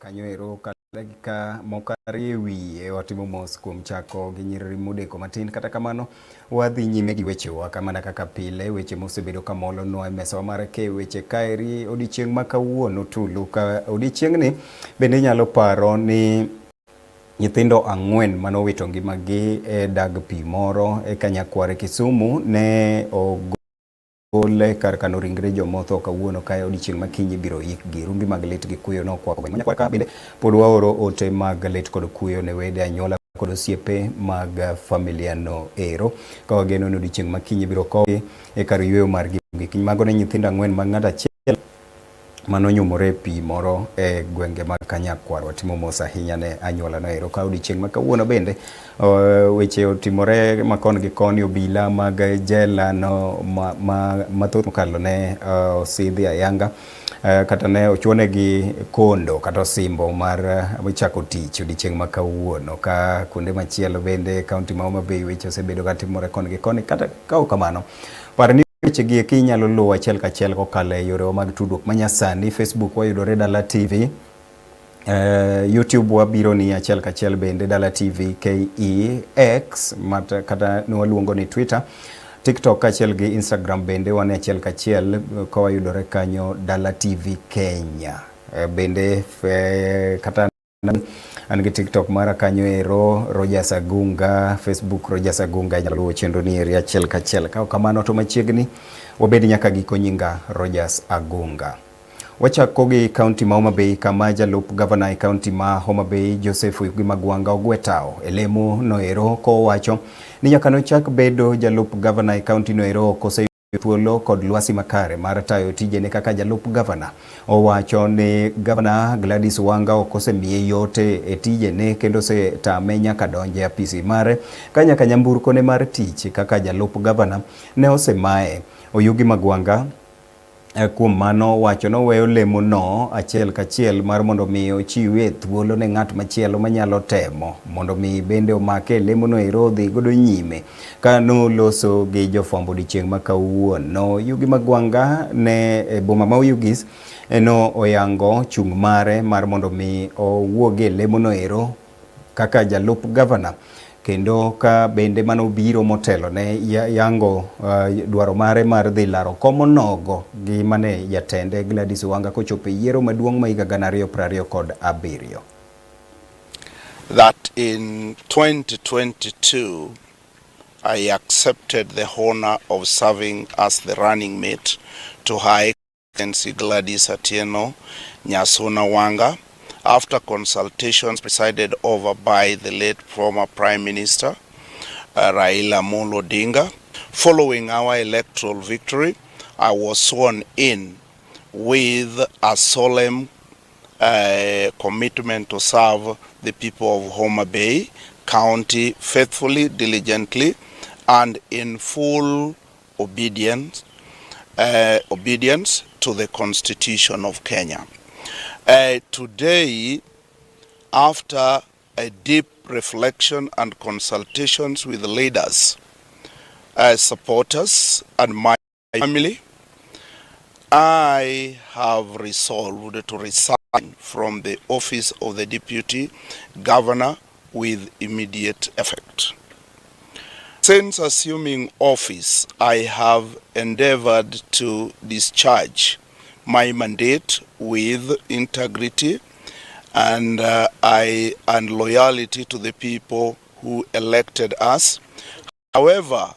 kanyoero ka mokare wiye watimo mos kuom chako gi nyiriri modeko matin. Kata kamano wadhi nyime gi wechewa kamana kaka pile, weche mosebedo kamolonwa e mesawa mar ke weche kaeri odiochieng' ma kawuono tulu. Ka odiochieng'ni bende nyalo paro ni nyithindo 4 manowito ngimagi e dag pi moro e Kanyakware Kisumu ne ole kar kano ringre jomotho kawuono kae odiochieng' makinyi biro ikgi. Rumbi mag lit gi kuyo nokwako Kanyakware ka bende pod waoro ote mag lit kod kuyo ne wede anyuola kod osiepe mag familia no ero ka wageno ni odiochieng' makinyi biro kogi e kar yweyo margi. Kiny mago ne nyithindo 4 mag ng'ato achiel manonyumore pi moro e gwenge mag Kanyakware. Watimo mos ahinya ne anyuola no ero ka odiochieng' ma kawuono bende weche otimore makon gi koni. Obila mag jela no mathoth mokalo ne osidhi ayanga kata ne ochwonegi kondo kata osimbo mar chako tich odiochieng' ma kawuono. Ka kuonde machielo bende kaunti ma Homa Bay weche osebedo ka timore koni gi koni. Kata ka kamano par ni weche gi eki inyalo luwo achiel kachiel kokalo e yorewa mag tudruok manyasani. Facebook wayudore Dala TV, YouTube wabiro ni achiel kachiel bende Dala TV KEX kata waluongo ni Twitter, TikTok achiel gi Instagram bende wane achiel kachiel ka wayudore kanyo Dala TV Kenya. Bende kata an gi TikTok mara kanyo ero Rodgers Agunga, Facebook Rodgers Agunga, nyalo luwo chenro ni eri achiel kachiel. Ka kamano to machiegni wabed nyaka giko nyinga Rodgers Agunga. Wachako gi kaunti ma Homa Bay kama jalup gavana e kaunti ma Homa Bay Joseph Magwanga ogwetao e lemo no ero kowacho ni nyaka nochak bedo jalup gavana e kaunti no ero kose thuolo kod lwasi makare mar tayo tijene kaka jalup gavana. Owacho ni gavana Gladys Wanga okosemiye yote e tijene kendo se tame nyaka donje apisi mare ka nyaka nyamburko ne mar tich kaka jalup gavana ne osemaye. Oyugi Magwanga kuom mano wacho no weyo lemo no achiel kachiel mar mondo mi ochiwe thuolo ne ng'at machielo manyalo temo mondo mi bende omake lemo no ero dhi godo nyime. Ka no loso gi jofwambo odiochieng' ma kawuono, Yugi Magwanga ne e boma ma Oyugis no oyango chung' mare mar mondo mi owuoge lemo no ero kaka jalup gavana, kendo ka bende mano biro motelo ne yango dwaro mare mar dhi laro komo nogo gi mane jatende Gladys Wanga kochopo yiero maduong' ma higa 2027. That in 2022 I accepted the honor of serving as the running mate to Her Excellency Gladys Atieno Nyasuna Wanga, after consultations presided over by the late former Prime Minister Raila Amolo Odinga. Following our electoral victory, I was sworn in with a solemn commitment to serve the people of Homa Bay County faithfully, diligently, and in full obedience to the Constitution of Kenya. Today, after a deep reflection and consultations with leaders, supporters, and my family, I have resolved to resign from the office of the Deputy Governor with immediate effect. Since assuming office, I have endeavored to discharge my mandate with integrity and loyalty to the people who elected us. However,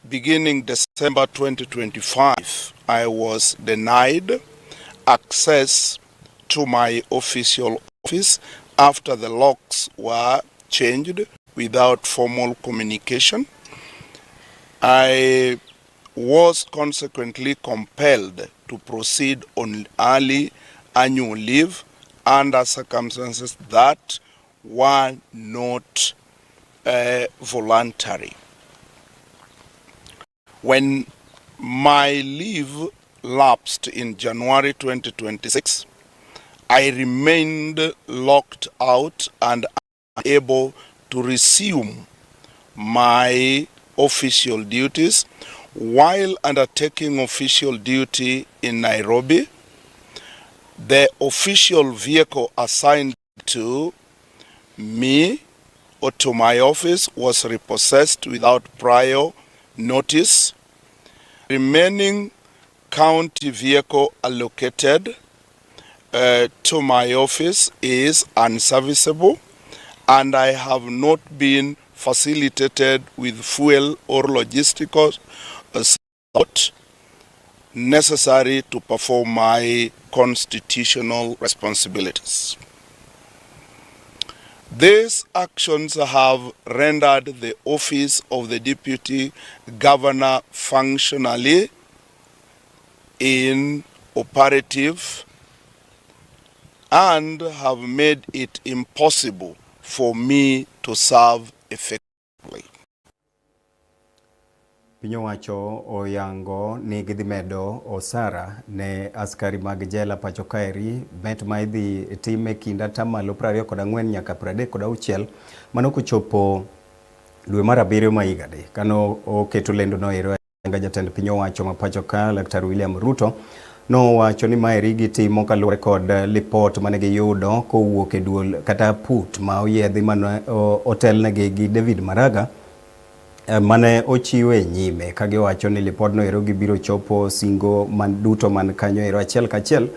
beginning December 2025, I was denied access to my official office after the locks were changed without formal communication. I was consequently compelled to proceed on early annual leave under circumstances that were not voluntary. When my leave lapsed in January 2026, I remained locked out and unable to resume my official duties. While undertaking official duty in Nairobi, the official vehicle assigned to me or to my office was repossessed without prior notice. Remaining county vehicle allocated to my office is unserviceable, and I have not been facilitated with fuel or logistical support necessary to perform my constitutional responsibilities. These actions have rendered the office of the Deputy Governor functionally inoperative and have made it impossible for me to serve effectively. Piny owacho oyango ni gidhi medo osara ne askari mag jela pacho kaeri, bet ma idhi time kind atamalo 24 nyaka 36 mano kochopo dwe mar 7 ma higani, kano oketo lendo no ero jatend piny owacho ma pacho ka Dr. William Ruto nowacho ni maeri gitimo kaluwore kod lipot mane giyudo kowuok e duol kata put ma oyiedhi mane otelnegi gi David Maraga mane ochiwe nyime ka giwacho ni lipodno ero gibiro chopo singo man duto man kanyo ero achiel kachiel,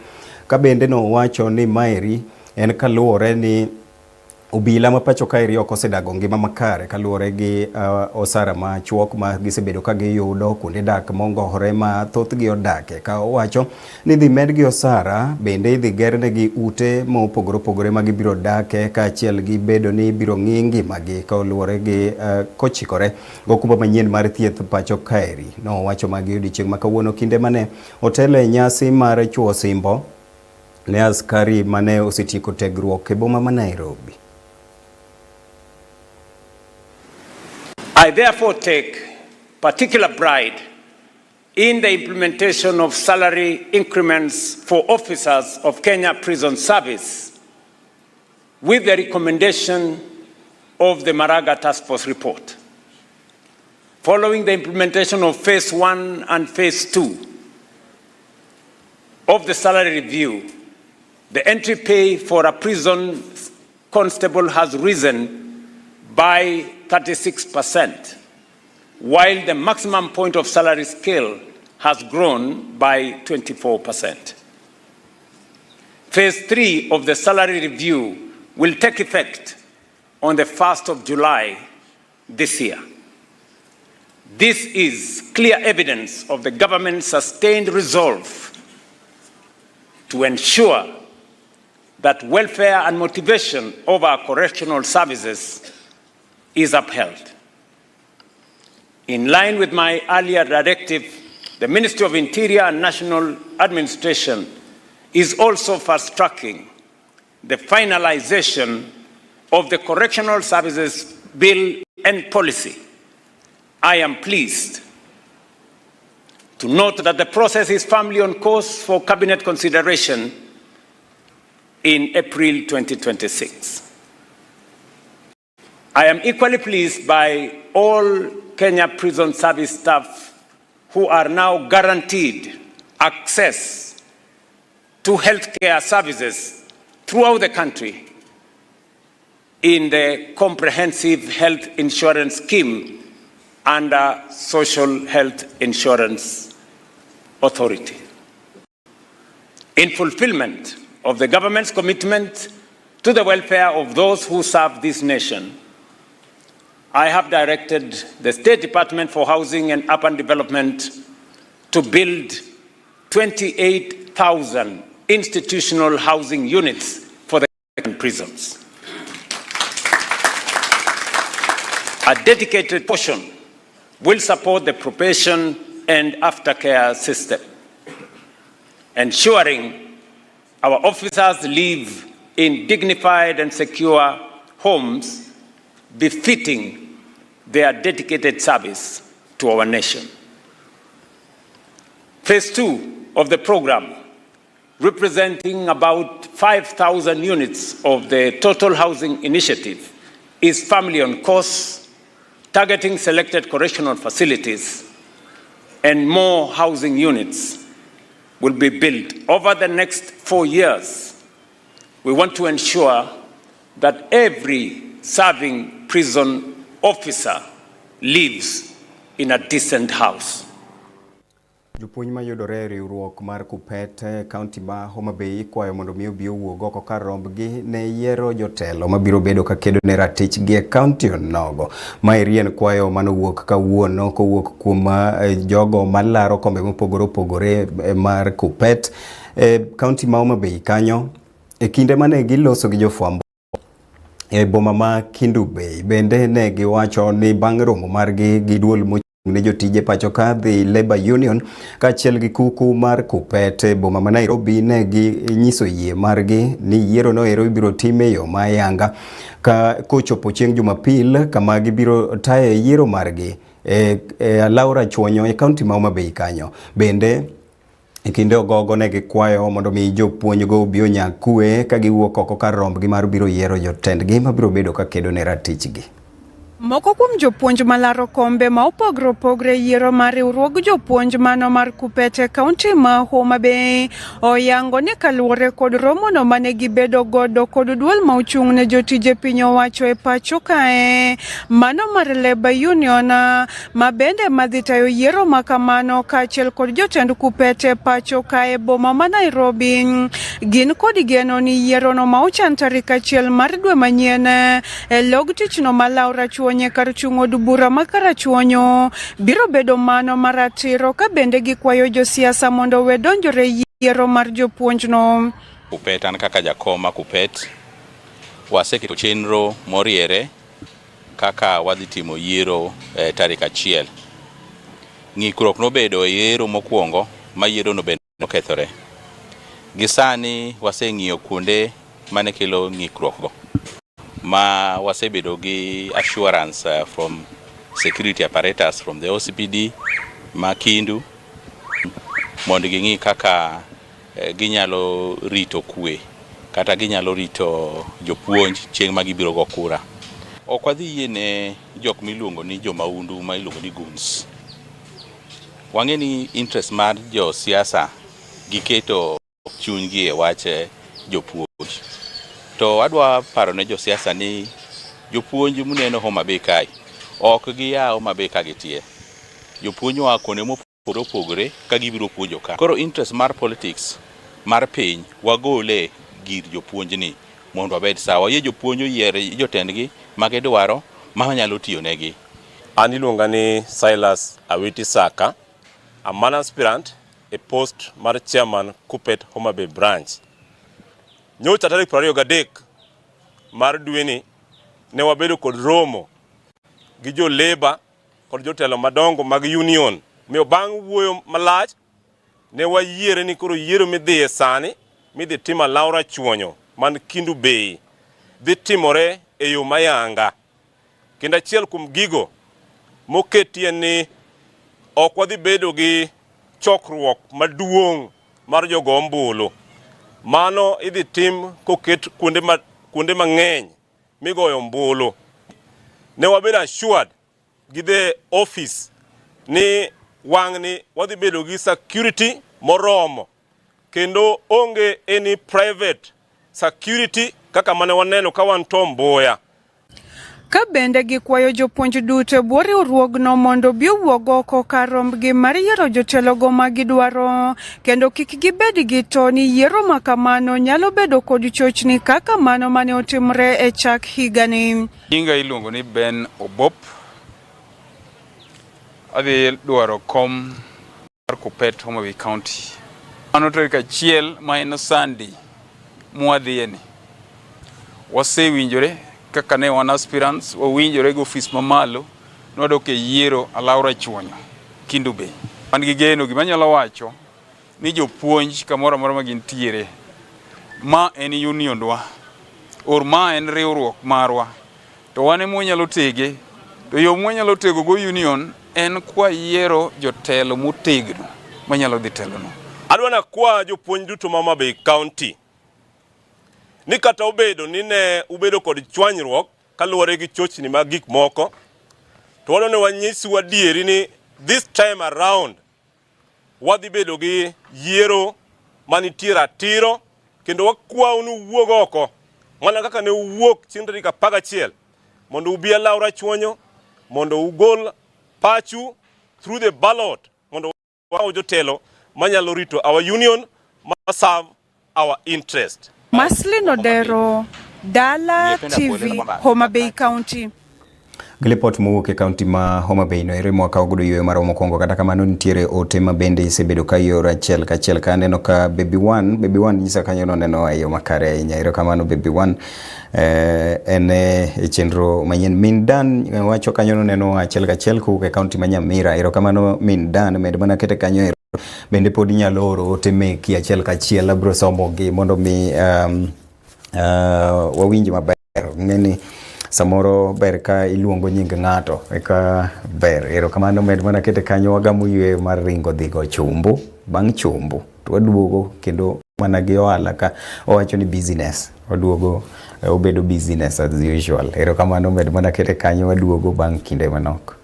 ka bende no wacho ni maeri en kaluwore ni obila ma pacho kaeri ok osedago ngima makare kaluwore gi osara ma chuok ma gisebedo ka giyudo kuonde dak mongohore ma thothgi odake, ka owacho ni dhi medgi osara bende idhi gernegi ute mopogore opogore ma gibiro dake, ka achiel gi bedo ni biro ng'i ngimagi kaluwore gi kochikore gokumba manyien mar thieth pacho kaeri. No wacho magi odiochieng' ma kawuono kinde mane otele nyasi mar chuo simbo ne askari mane osetieko tegruok e boma ma Nairobi. I therefore take particular pride in the implementation of salary increments for officers of Kenya Prison Service with the recommendation of the Maraga Task Force report. Following the implementation of Phase 1 and Phase 2 of the salary review, the entry pay for a prison constable has risen by 36%, while the maximum point of salary scale has grown by 24%. Phase 3 of the salary review will take effect on the 1st of July this year. This is clear evidence of the government's sustained resolve to ensure that welfare and motivation of our correctional services is upheld. In line with my earlier directive, the Ministry of Interior and National Administration is also fast-tracking the finalization of the Correctional Services Bill and Policy. I am pleased to note that the process is firmly on course for Cabinet consideration in April 2026. I am equally pleased by all Kenya Prison Service staff who are now guaranteed access to healthcare services throughout the country in the Comprehensive Health Insurance Scheme under Social Health Insurance Authority. In fulfillment of the government's commitment to the welfare of those who serve this nation, I have directed the State Department for Housing and Urban Development to build 28,000 institutional housing units for the prisons. A dedicated portion will support the probation and aftercare system, ensuring our officers live in dignified and secure homes befitting their dedicated service to our nation. Phase 2 of the program, representing about 5,000 units of the total housing initiative, is firmly on course, targeting selected correctional facilities and more housing units will be built over the next 4 years. We want to ensure that every serving prison officer lives in a decent house. Jopuonj mayudore e riwruok mar Kupet kaunti ma Homa Bay kwayo mondo mi obi owuog oko kar rombgi ne yiero jotelo mabiro bedo ka kedo ne ratichgi e kaunti onogo. Maeri en kwayo manowuok kawuono kowuok kuom jogo malaro kombe mopogore opogore mar Kupet kaunti ma Homa Bay kanyo e kinde mane giloso gi jofwambo e boma ma Kendu Bay. Bende ne giwacho ni bang' romo margi gi duol ne jotije pacho ka dhi Labour Union kaachiel gi kuku mar Kupet boma ma Nairobi ne gi nyiso yie margi ni yiero no ero ibiro time yo mayanga ka kochopo chieng' Jumapil kama gibiro taye yiero margi Laura Chuonyo e kaunti ma Homa Bay kanyo. Bende e kinde ogogo ne gikwayo mondo mi jopuonj go obi onyak kwe ka giwuok oko kar rombgi mar biro yiero jotendgi mabiro bedo ka kedo ne ratichgi. Moko kuom jopuonj malaro kombe ma opogore opogore yiero mar riwruog jopuonj mano mar Kupet e kaunti ma Homa Bay oyango ni kaluwore kod romo no mane gibedo godo kod duol ma ochung' ne jotije piny owacho e pacho kae mano mar Labour Union ma bende madhi tayo yiero makamano kaachiel kod jotend Kupet e pacho kae boma ma Nairobi gin kod geno ni yiero no ma ochan tarik 1 mar dwe manyien e log tich no ma Laura Chuonyo kar chungo od bura ma Karachuonyo biro bedo mano maratiro ka bende gikwayo josiasa mondo we donjore yiero mar jopuonj no. Kupet an kaka jakoma Kupet waseketo chenro moriere kaka wadhi timo yiero tarik 1. Ng'ikruok nobedo e yiero mokwongo ma yiero no bende okethore. Gisani waseng'iyo kuonde mane kelo ng'ikruok go ma wasebedo gi assurance from security apparatus from the OCPD ma Kendu mondo ging'i kaka ginyalo rito kwe kata ginyalo rito jopuonj chieng' ma gibiro go kura. Ok wadhi yie ne jok miluongo ni jomaundu ma iluongo ni goons. Wang'e ni interest mar jo siasa giketo chunygi e wach jopuonj. To adwa paro ne jo siasa ni jopuonj muneno Homa Bay kae ok giya Homa Bay ka gitie. Jopuonj wa kuonde mopogore opogore ka gibiro puonjo ka. Koro interest mar politics mar piny wagole gir jopuonj ni mondo wabed sawa. Yie jopuonj oyiere jotendgi ma gidwaro ma nyalo tiyo negi. An iluonga ni Silas Awiti Saka, a man aspirant a post mar chairman Kupet Homa Bay branch. Nyocha tarik 23 mar dweni ne wabedo kod romo gi jo Labour kod jotelo madongo mag union. Miyo bang' wuoyo malach ne wayiere ni koro yiero midhi e sani midhi tima Laura Chuonyo man Kendu Bay dhi timore e yo mayanga. Kendo achiel kuom gigo moketie ni ok wadhi bedo gi chokruok maduong' mar jogo ombulu. Mano idhi tim koket kuonde mang'eny migoyo ombulu. Ne wabedo assured gi the office ni wang'ni wadhi bedo gi security moromo kendo onge any private security kaka mane waneno ka wan Tom Mboya. Ka bende gikwayo jopuonj duto e bwo riwruogno mondo bi owuog oko kar rombgi mar yiero jotelogo ma gidwaro kendo kik gibed gi to ni yiero makamano nyalo bedo kod chochni kaka mano mane otimre e chak higani. Nyinga iluongo ni Ben Obop. Adhi dwaro kom mar Kupet Homa Bay County. Ano tarik 1 ma en Sunday mwadhieni. Wasewinjore kaka ne wan aspirants wawinjore go office mamalo nwadok e yiero Laura Chuonyo Kendu Bay. An gi geno gima nyalo wacho ni jopuonj kamoro amora ma gintiere ma en union dwa or ma en riwruok marwa to wane mwanyalo tege to yo mwanyalo tego go union en kwa yiero jotelo motegno manyalo dhi telo no. Adwana kwa jopuonj duto ma Homa Bay County ni kata obedo ni ne ubedo kod chwanyruok kaluwore gi chochni mag gik moko to wadwa ne wanyisi wadieri ni this time around wadhi bedo gi yiero manitiere ratiro kendo wakwau nu wuog oko mana kaka ne uwuok chieng' tarik 11 mondo ubi alaura chwonyo mondo ugol pachu through the ballot mondo wao jotelo manyalo rito our union ma serve our interest. Maslin Odero, Dala TV, Homa Bay County. Gilipot mowuok e kaunti ma Homa Bay no ere mwaka ogudo ywe maro mokwongo kata kamano nitiere ote ma bende isebedo ka yoro achiel kachiel ka neno ka Baby One nyisa kanyo no neno ayo makare ahinya ero kamano Baby One ene chenro manyien Min Dan wacho kanyo no neno achiel kachiel kowuok e kaunti ma Nyamira ero kamano Min Dan med mana kete kanyo ero bende pod inyalo oro ote meki achiel kachiel abro somo gi mondo mi wawinj maber ngeni samoro ber ka iluongo nying ng'ato eka ber ero kamano med mana kete kanyo wagamo ywe mar ringo dhigo chumbu bang' chumbu to waduogo kendo mana gi ohala ka owacho ni business waduogo obedo business as usual ero kamano med mana kete kanyo waduogo bang' kinde manok.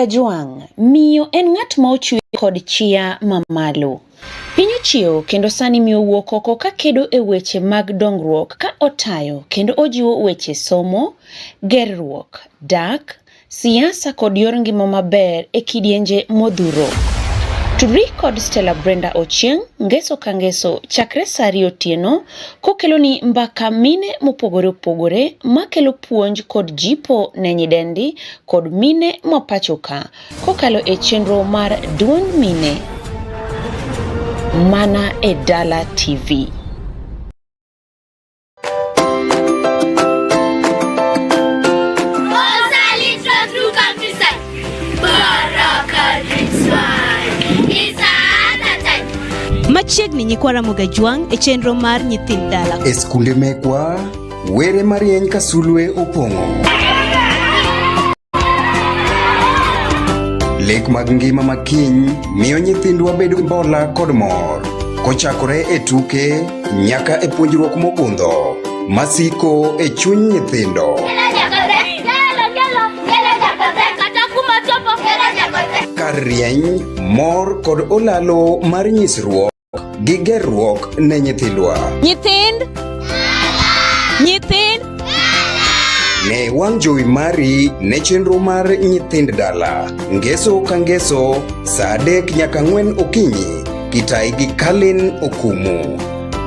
Juang, miyo en ng'at ma ochwe kod chia mamalo. Piny ochiewo kendo sani miyo wuok oko ka kedo e weche mag dongruok ka otayo kendo ojiwo weche somo, gerruok, dak, siasa kod yor ngima maber e kidienje modhuro. Tudri kod Stella Brenda Ochieng, ngeso ka ngeso chakre sari otieno kokelo ni mbaka mine mopogore opogore makelo puonj kod jipo ne nyidendi kod mine mapachoka kokalo e chenro mar duond mine mana e Dala TV. Machiegni nyikwara Mogajuang e chenro mar nyithind dala. E skunde mekwa, were marieny ka sulwe opong'o. Lek mag ngima makiny miyo nyithindwa bedo gi mbola kod mor. Kochakore e tuke nyaka e puonjruok mogundho. Masiko e chuny nyithindo. Kar rieny, mor kod olalo mar nyisruok gi gerruok ne nyithindwa. Nyithind Ne wang' jowi mari ne chenro mar nyithind dala. Ngeso ka ngeso, saa 3 nyaka 4 okinyi, kitai gi Kalin Okumu.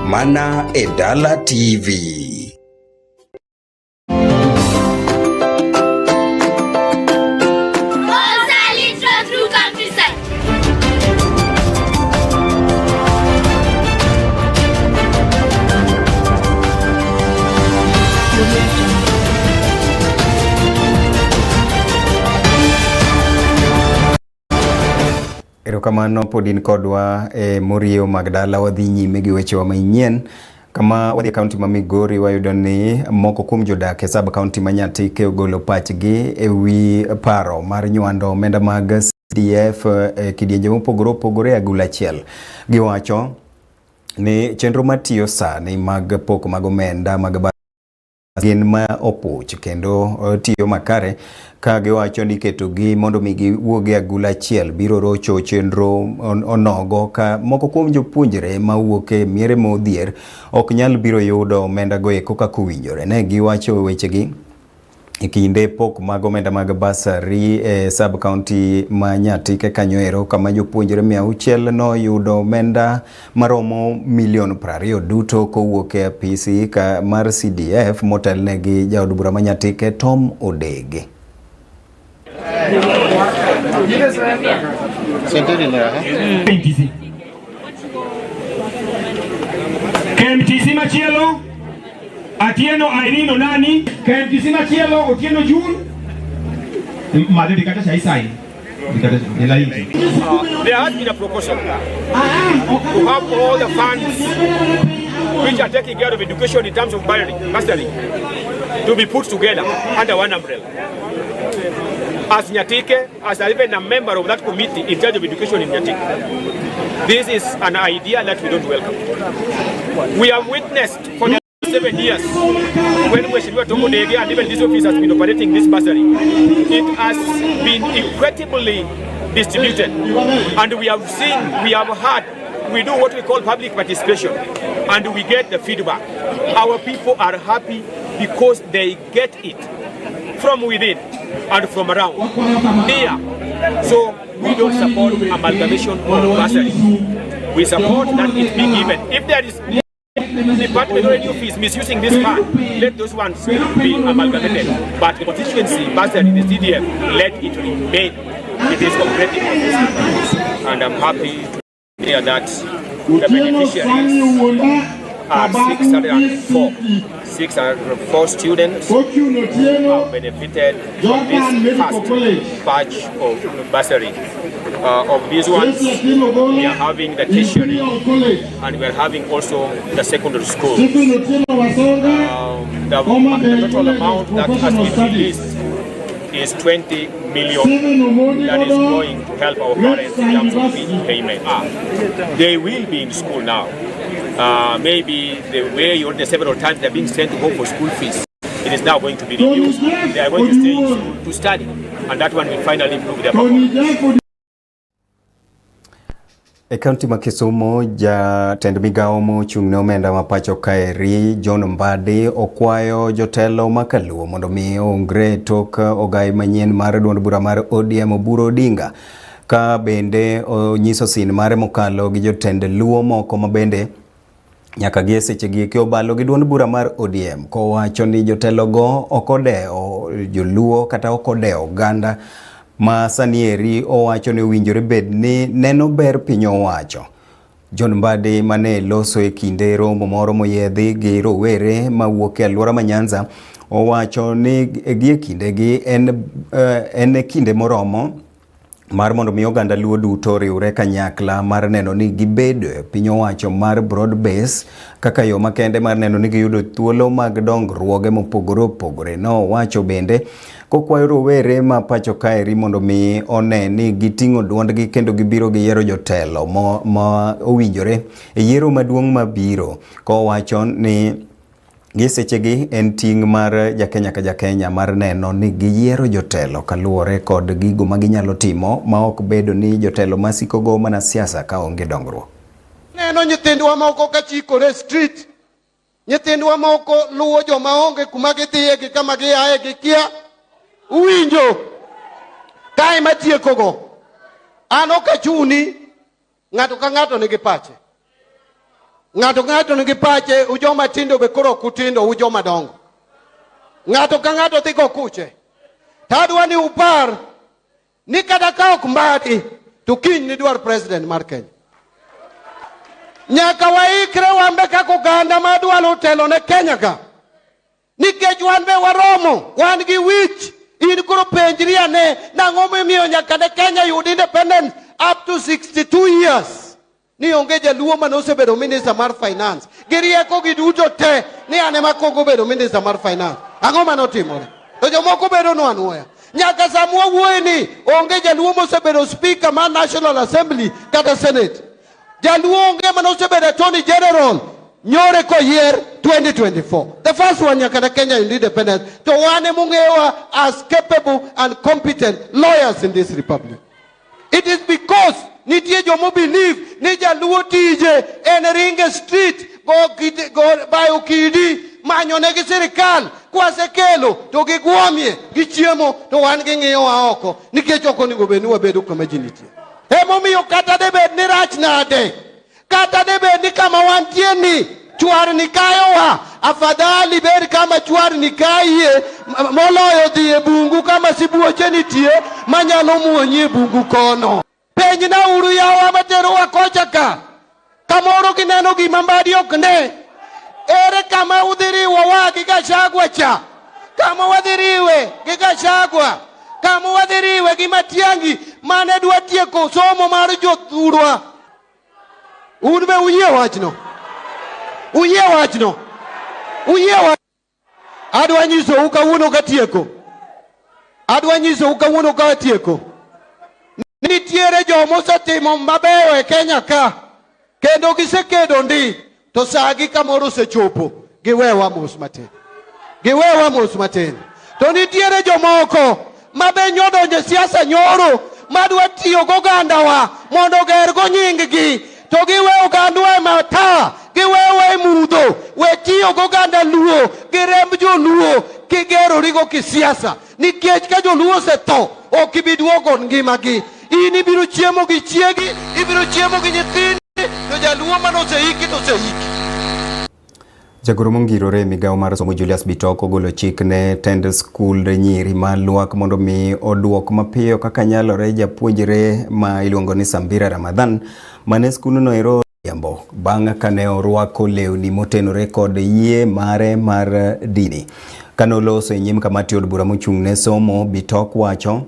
Mana e Dala TV. Erokamano podin kodwa e Moriyo mag dala wadhi nyime gi wechewa manyien kama wadhi kaunti ma Migori wayudo ni moko kuom jodak e sub kaunti ma Nyatike ogolo pachgi e wi paro mar nywando omenda mag CDF kidienje mopogore opogore agula achiel. Giwacho ni chenro matiyo sani mag pok mag omenda mag gin ma opuch kendo tiyo makare ka giwacho ni ketogi mondo mi giwuogi agula achiel biro rocho chenro onogo ka moko kuom jopuonjre ma wuok e miere modhier ok nyal biro yudo omenda go eko kaka owinjore. Ne giwacho wechegi e kinde pok mag omenda mag basari e sub county ma Nyatike kanyoero kama jopuonjre 600 no yudo omenda maromo milion 20 duto kowuok e apisi ka mar CDF motelne gi jaod bura ma Nyatike Tom Odege. KMTC machielo Atieno Irene Nani KMTC machielo Otieno June Madrid kata sai sai there has been a proposal to have all the funds which are taking care of education in terms of bursary to be put together under one umbrella. as Nyatike, as even a member of that committee in charge of education in Nyatike. This is an idea that we don't welcome. We have witnessed for the 7 years when Mheshimiwa Tomodege and even this office has been operating this bursary. It has been equitably distributed, and we have seen, we have heard, we do what we call public participation, and we get the feedback. Our people are happy because they get it from within and from around near. So we don't support amalgamation of bursaries. We support that it be given. If there is department or any office misusing this fund, let those ones be amalgamated. But the constituency bursary, the CDF, let it remain. It is operating on this, and I'm happy to hear that the beneficiaries are 604 students have benefited from this first batch of bursary. Of these ones, we are having the tertiary and we are having also the secondary school. The total amount that has been released is 20 million that is going to help our parents in terms of fee payment. They will be in school now. Maybe the way the several times they're being sent home for school fees, it is now going to be reduced. They are going to stay in school to study, and that one will finally improve their performance. E kaunti ma Kisumu, jatend migao mochung' ne omenda ma pacho kaeri John Mbadi okwayo jotelo makaluo mondo mi ongre tok ogai manyien mar duond bura mar ODM Oburu Odinga, ka bende onyiso sin mare mokalo gi jotend luo moko ma bende nyaka gi sechegi ke obalo gi duond bura mar ODM, kowacho ni jotelo go okodeo joluo kata okodeo oganda ma sanieri owacho ni winjore bed ni neno ber piny owacho. John Mbadi mane loso e kinde romo moro moyedhi gi rowere mawuok e alwora ma Nyanza owacho ni gi kinde gi en kinde moromo mar mondo mi oganda luo duto riwre kanyakla mar neno ni gibedo e piny owacho mar broad base kaka yo makende mar neno ni giyudo thuolo mag dongruoge mopogore opogore. No wacho bende kokwayo rowere ma pacho kaeri mondo mi one ni giting'o duondgi kendo gibiro gi yiero jotelo ma owinjore e yiero maduong' mabiro, kowacho ni gisechegi en ting' mar jakenya ka jakenya mar neno ni giyiero jotelo kaluwore kod gigo ma ginyalo timo ma ok bedo ni jotelo masiko go mana siasa ka onge dongruok. Neno nyithindwa moko ka chikore street, nyithindwa moko luwo joma onge kuma gidhiye gi kama giaye gi kia. Uwinjo kae matieko go an ok achuni ng'ato ka ng'ato nigi pache. Ng'ato ka ng'ato nigi pache, ujoma tindo be koro kutindo, ujoma dongo. Ng'ato ka ng'ato dhi go kuche. Tadwa ni upar ni kata ka ok Mbadi to kiny ni dwar president mar Kenya. Nyaka waikre wambe kako ganda madwalo telo ne Kenya ka. Nikech wan be waromo, wan gi wich. In koro penjri ane nang'o momiyo nyaka ne Kenya yud independence up to 62 years. Ni onge jaluo manosebedo minister mar finance. Girieko giduto te ni ane makogo bedo minister mar finance. Ang'o manotimore? To jomoko bedo no anuoya. Nyaka samwa wuoye ni onge jaluo mosebedo speaker mar National Assembly kata Senate. Jaluo onge manosebedo attorney general. Nyore ko year 2024. The first one nyaka Kenya in independence. To wane mungewa as capable and competent lawyers in this republic. It is because nitie jomo believe ni jaluo tije en ringe street go bayo kidi manyo negi sirikal kwase kelo to gigwamie gichiemo to wan gi ng'iyo wa oko nikech oko ni gobe ni wabedo kama jinitie. Emomiyo kata debed ni rach nade, kata debed ni kama wantie ni chwar ni kayowa, afadhali beri kama chwar ni kaye moloyo dhi e bungu kama sibuoche nitie manyalo muonyi e bungu kono. Penj na uru yawa matero wa kocha ka kamoro kineno gima Mbadi ok ne. Ere kama udhiriwa wa Gachagua cha, kama wadhiriwe Gachagua, kama wadhiriwe gi Matiang'i mane dwa tieko somo mar jothurwa. Un be uyie wachno, uyie wachno, uyie wachno. Adwa nyiso kawuono katieko. Adwa nyiso kawuono ka atieko. Nitiere joma osetimo mabeyo e Kenya ka. Kendo gisekedo ndi. To sagi kamoro osechopo. Giwewa mos matin. Giwewa mos matin. To nitiere jomoko mabe nyodonje siasa nyoro. Madwa tiyo gogandawa mondo gergo nying-gi. To giwe ogandwa e mata. Giwewa e mudho. We tiyo goganda luo. Giremb jo luo. Kigero rigo kisiasa. Nikech ka jo luo se to. Okibiduogo ngimagi. Ini biro chiemo gi chiegi. Ibiro chiemo gi nyithindi. To jaluo manoseiki to seiki. Jagoro mongirore migao mar somo Julius Bitoko ogolo chik ne tend skul nyiri ma luak mondo mi oduok mapiyo kaka nyalore japuonjre ma iluongo ni Sambira Ramadhan mane skulno ero yambo bang' kane orwako lewni motenore kod yie mare mar dini. Kanoloso e nyim kamati od bura mochung' ne somo, Bitok wacho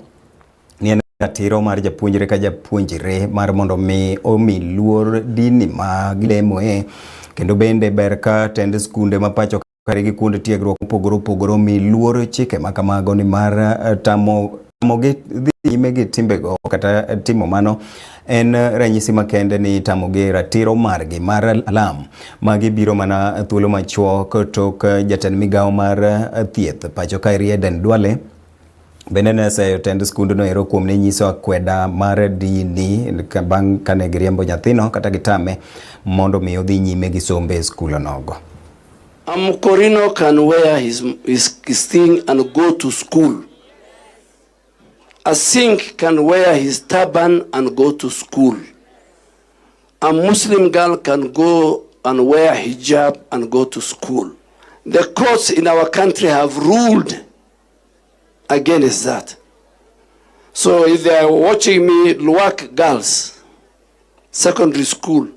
ni en ratiro mar japuonjre ka japuonjre mar mondo mi omi luor dini ma gilemoe. Kendo bende ber ka tend skunde mapacho kare gi kuonde tiegruok mopogore mi luor chike makamago ni mar tamogi dhi nyime gi timbego kata timo mano en ranyisi makende ni tamogi ratiro margi mar alam magi biro mana thuolo machuok tok jatend migao mar thieth pacho ka Rieden Duale bende ne seyo tend skunde no ero kuom ne nyiso akweda mar dini bang' kane giriembo nyathino kata gitame mondo mi odhi nyime gi sombe e skul onogo. Korino can wear his thing and go to school. A Sikh can wear his turban and go to school. A Muslim girl can go and wear hijab and go to school. The courts in our country have ruled against that. So if they are watching me, Luwak girls, secondary school,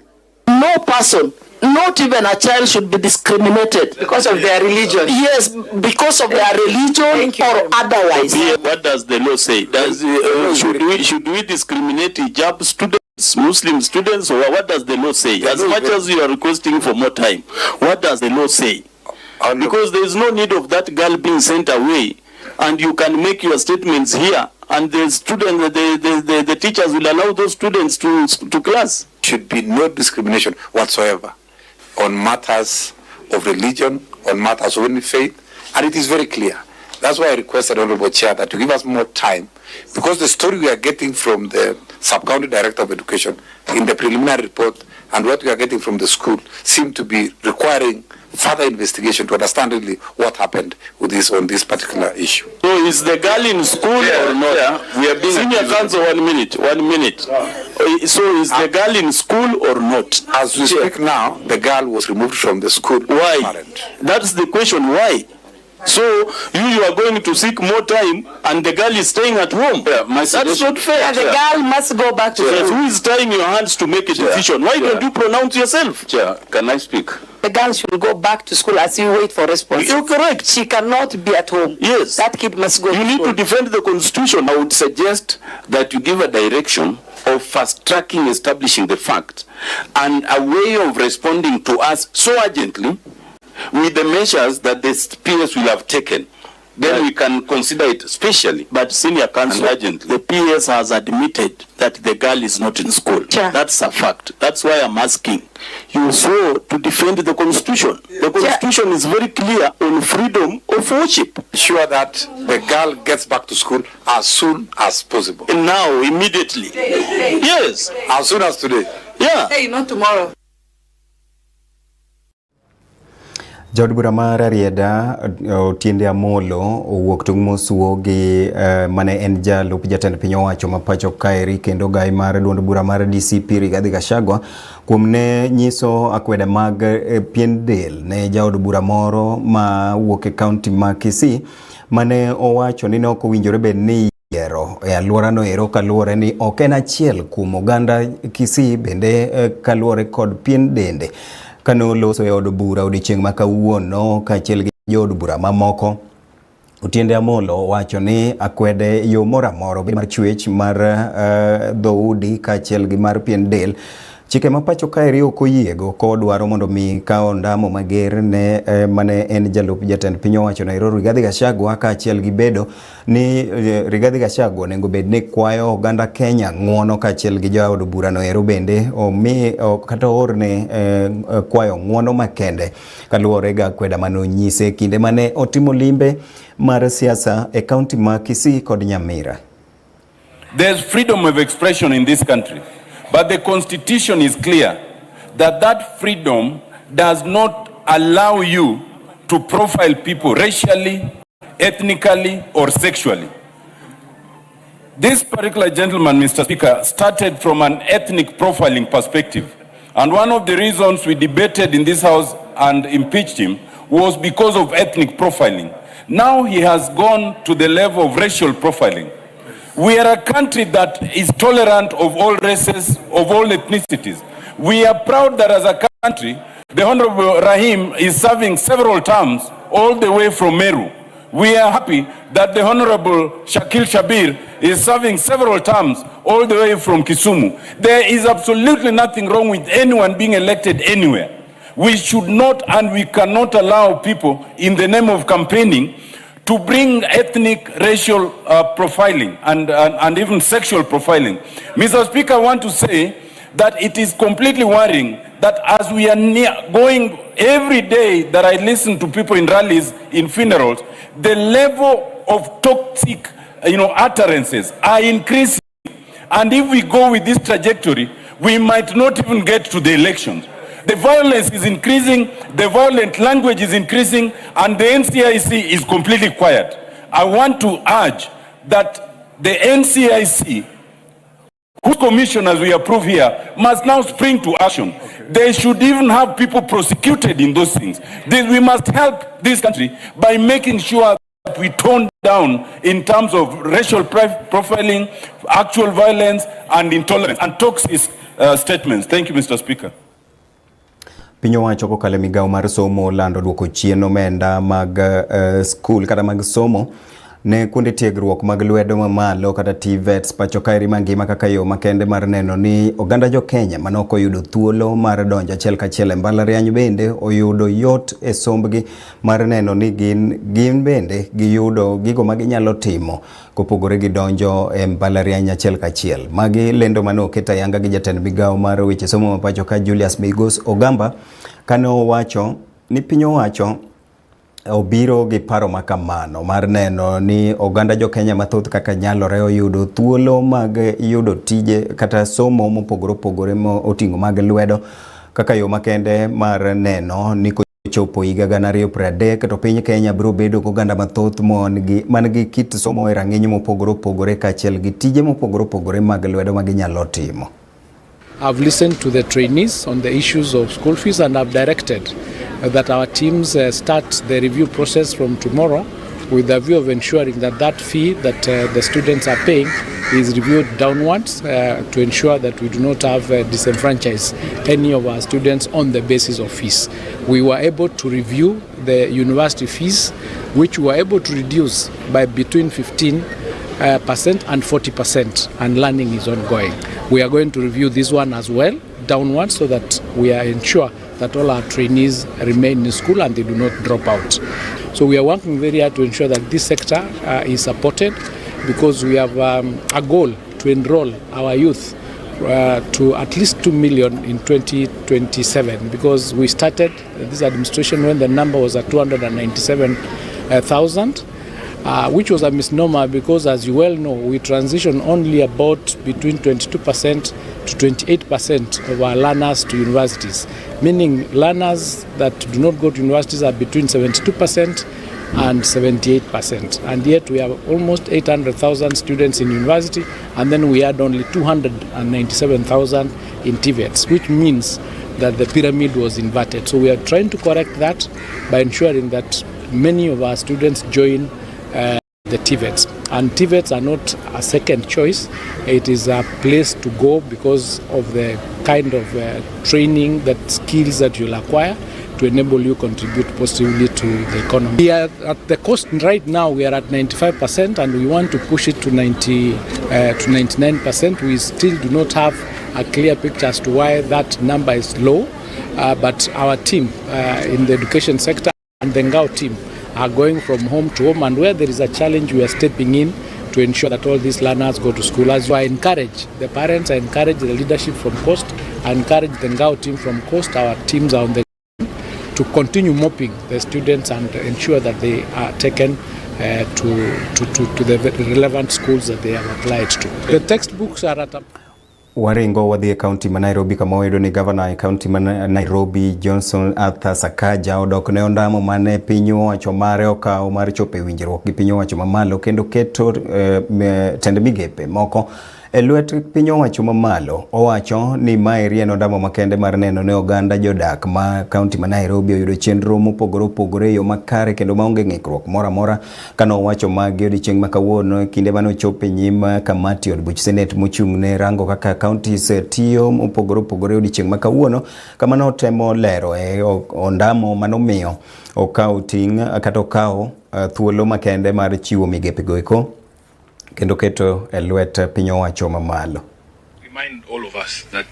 no person, not even a child, should be discriminated because of their religion. Yes, because of their religion or otherwise. What does the law say? Should we discriminate hijab students, Muslim students, or what does the law say? As much as you are requesting for more time, what does the law say? Because there is no need of that girl being sent away, and you can make your statements here, and the student, the teachers will allow those students to class. Should be no discrimination whatsoever on matters of religion, on matters of any faith, and it is very clear. That's why I requested Honorable Chair that to give us more time, because the story we are getting from the Sub-County Director of Education in the preliminary report and what we are getting from the school seem to be requiring further investigation to understand really what happened with this on this particular issue. So is the girl in school or not? Yeah. We are being Senior Counsel, 1 minute. So is the girl in school or not? As we speak now, the girl was removed from the school. Why? Parent. That's the question. Why? So you are going to seek more time and the girl is staying at home. Yeah, that's not fair. Yeah, the girl must go back to school. Who is tying your hands to make a decision? Why don't you pronounce yourself? Chair, can I speak? The girl should go back to school as you wait for response. You're correct. She cannot be at home. Yes. That kid must go. You need to defend the Constitution. I would suggest that you give a direction of fast-tracking establishing the fact and a way of responding to us so urgently with the measures that the PS will have taken. Then we can consider it specially. But Senior Counsel, the PS has admitted that the girl is not in school. Chair. That's a fact. That's why I'm asking you so to defend the Constitution. The Constitution is very clear on freedom of worship. Sure that the girl gets back to school as soon as possible. And now, immediately. Yes. As soon as today. Yeah. Hey, not tomorrow. Jaod bura mar Rieda Otiende Amolo owuok tong' mosuo gi mane en jalup jatend piny owacho ma pacho kaeri kendo gai mar duond bura mar DCP Rigathi Gachagua kuom ne nyiso akweda mag pien del ne jaod bura moro ma wuok e kaunti ma Kisii mane owacho ni ne ok owinjore bed ni yiero e alwora no ero kaluwore ni ok en achiel kuom oganda Kisii bende kaluwore kod pien dende. Kano loso e od bura odiochieng' ma kawuono kaachiel gi jood bura mamoko, Otiende Amolo wacho ni akwede yo moro amora mar chwech mar dhoudi kaachiel gi mar pien del Chike mapacho kaeri okoyiego kodwaro mondo mi kao ndamo mager ne mane en jalup jatend piny owacho Nairobi Rigathi Gachagua kaachiel gi bedo ni Rigathi Gachagua onego bed ni kwayo oganda Kenya ng'uono kaachiel gi jaod bura no ero bende kata orne kwayo ng'uono makende kaluwore ga kweda manonyise kinde mane otimo limbe mar siasa e kaunti ma Kisii kod Nyamira. There's freedom of expression in this country, but the constitution is clear that that freedom does not allow you to profile people racially, ethnically, or sexually. This particular gentleman, Mr. Speaker, started from an ethnic profiling perspective. And one of the reasons we debated in this House and impeached him was because of ethnic profiling. Now he has gone to the level of racial profiling. We are a country that is tolerant of all races, of all ethnicities. We are proud that as a country, the Honorable Rahim is serving several terms all the way from Meru. We are happy that the Honorable Shakil Shabir is serving several terms all the way from Kisumu. There is absolutely nothing wrong with anyone being elected anywhere. We should not and we cannot allow people in the name of campaigning to bring ethnic, racial profiling and even sexual profiling. Mr. Speaker, I want to say that it is completely worrying that as we are going every day that I listen to people in rallies, in funerals, the level of toxic utterances are increasing. And if we go with this trajectory, we might not even get to the elections. The violence is increasing, the violent language is increasing, and the NCIC is completely quiet. I want to urge that the NCIC, whose commissioners we approve here, must now spring to action. Okay. They should even have people prosecuted in those things. We must help this country by making sure that we tone down in terms of racial profiling, actual violence, and intolerance, and toxic statements. Thank you, Mr. Speaker. Piny owacho kokalo migawo mar somo lando duoko chien omenda mag skul kata mag somo ne kuonde tiegruok mag lwedo mamalo kata TVETs pacho kaeri mangima kaka yo makende mar neno ni oganda jo Kenya manoko oyudo thuolo mar donjo achiel kachiel e mbalariany bende oyudo yot e sombgi mar neno ni gin bende giyudo gigo maginyalo timo kopogore gi donjo e mbalariany achiel kachiel. Magi lendo manoketa yanga gi jatend migawo mar weche somo mapacho ka Julius Migos Ogamba kane owacho ni piny owacho obiro gi paro makamano mar neno ni oganda jo Kenya mathoth kaka nyalore oyudo thuolo mag yudo tije kata somo mopogore opogore oting'o mag lwedo kaka yo makende mar neno ni kochopo higa 2030 to piny Kenya biro bedo gi oganda mathoth man gi kit somo e rang'iny mopogore opogore kaachiel gi tije mopogore opogore mag lwedo maginyalo timo. I've listened to the trainees on the issues of school fees and I've directed that our teams start the review process from tomorrow with the view of ensuring that that fee that the students are paying is reviewed downwards to ensure that we do not have disenfranchise any of our students on the basis of fees. We were able to review the university fees, which we were able to reduce by between 15% and 40%, and learning is ongoing. We are going to review this one as well downwards so that we are ensure that all our trainees remain in school and they do not drop out. So we are working very hard to ensure that this sector is supported, because we have a goal to enroll our youth to at least 2 million in 2027, because we started this administration when the number was at 297,000. Which was a misnomer, because as you well know, we transition only about between 22% to 28% of our learners to universities, meaning learners that do not go to universities are between 72% and 78%. And yet we have almost 800,000 students in university, and then we had only 297,000 in TVETs, which means that the pyramid was inverted. So we are trying to correct that by ensuring that many of our students join the TVETs. And TVETs are not a second choice. It is a place to go because of the kind of training, that skills that you'll acquire to enable you contribute positively to the economy. We are at the cost right now, we are at 95%, and we want to push it to 99%. We still do not have a clear picture as to why that number is low. But our team in the education sector and the Ngao team are going from home to home, and where there is a challenge, we are stepping in to ensure that all these learners go to school. As I encourage the parents, I encourage the leadership from Coast, I encourage the Ngao team from Coast, our teams are on the to continue mopping the students and ensure that they are taken to the relevant schools that they have applied to. The textbooks are at a Waringo wadhi kaunti ma Nairobi kama oyudo ni governor e kaunti ma Nairobi Johnson Arthur Sakaja odok ne ondamo mane piny owacho mare okawo mar chopo e winjruok gi piny owacho mamalo kendo keto tend migepe moko e lwet piny owacho mamalo. Owacho ni mae en ondamo makende mar neno ne oganda jodak ma kaunti ma Nairobi oyudo chenro mopogore opogore yo makare kendo maonge ng'ikruok moro amora. Kano owacho magi odiochieng' ma kawuono kinde mane ochopo e nyim kamati od buch Senate mochung' ne rango kaka counties tiyo mopogore opogore odiochieng' ma kawuono kama no temo lero e ondamo manomiyo okawo ting' kata okawo thuolo makende mar chiwo migepe go eko kendo keto e lwet piny owacho mamalo. Remind all of us that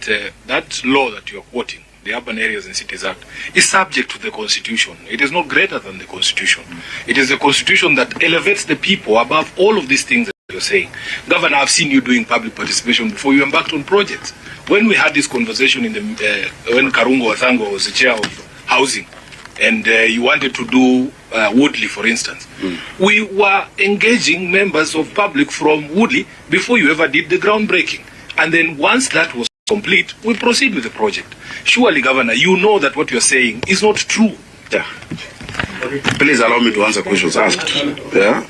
that law that you are quoting, the Urban Areas and Cities Act, is subject to the Constitution. It is not greater than the Constitution. It is the Constitution that elevates the people above all of these things that you're saying. Governor, I've seen you doing public participation before you embarked on projects. When we had this conversation in the when Karungo Wathango was the chair of housing, and you wanted to do Woodley, for instance, we were engaging members of public from Woodley before you ever did the groundbreaking. And then once that was complete, we proceed with the project. Surely, Governor, you know that what you're saying is not true. Yeah. Please allow me to answer questions asked. Yeah.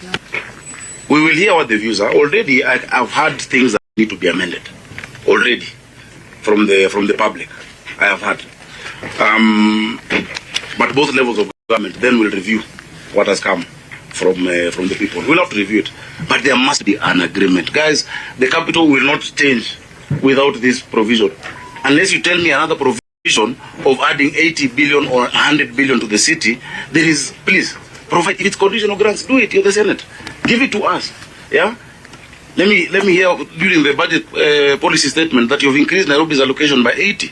We will hear what the views are. Already, I've had things that need to be amended. Already, from the public, I have had. But both levels of government then will review what has come from the people. We'll have to review it. But there must be an agreement. Guys, the capital will not change without this provision. Unless you tell me another provision of adding 80 billion or 100 billion to the city, there is, please, provide, if it's conditional grants, do it, you're the Senate. Give it to us. Yeah? Let me hear during the budget policy statement that you've increased Nairobi's allocation by 80.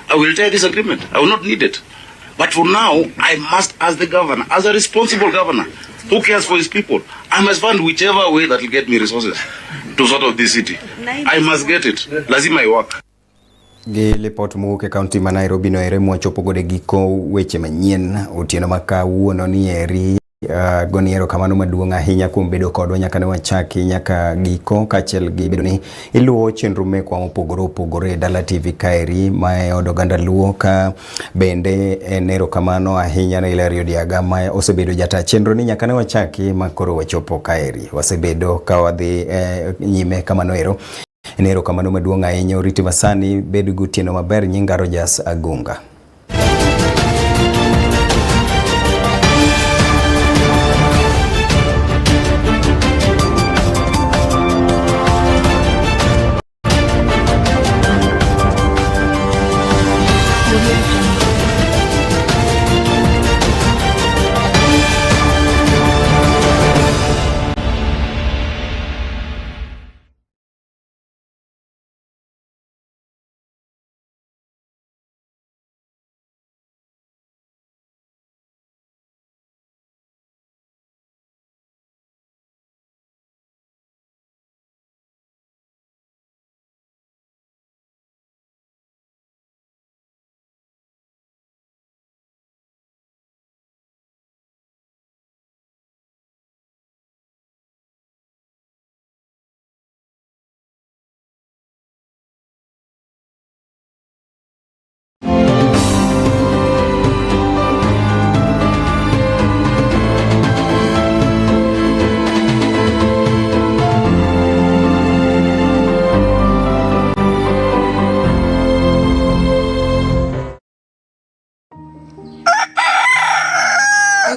I will tell this agreement. I will not need it. But for now, I must, as the governor, as a responsible governor, who cares for his people, I must find whichever way that will get me resources to sort of this city. I must get it. Lazima iwak. Gi report mowuok e kaunti ma Nairobi no ere mwachopo gode giko weche manyien otieno ma kawuono ni eri goniero kamano maduong' ahinya kuom bedo kodwa nyaka ne wachaki nyaka giko kachiel gi bedo ni iluwo chenro mekwa mopogore opogore Dala TV kaeri ma od oganda luwo ka bende enero kamano ahinya ne Ilario Diaga ma osebedo jata chenro ni nyaka ne wachaki makoro wachopo kaeri wasebedo ka wadhi nyime kamano ero enero kamano maduong' ahinya oriti masani bedo gutieno maber nyinga Rodgers Agunga.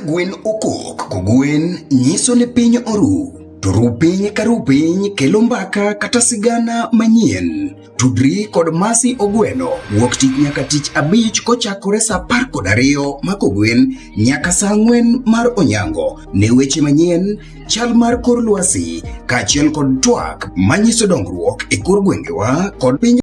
Gwen okok kogwen nyiso ne piny oru to ru piny ka ru piny kelo mbaka kata sigana manyien. Tudri kod Masi Ogweno wuok tich nyaka tich abich kochakore sa 12 ma kogwen nyaka sa 4 mar onyango ne weche manyien chal mar kor lwasi kachiel kod twak manyiso dongruok e kor gwengewa kod piny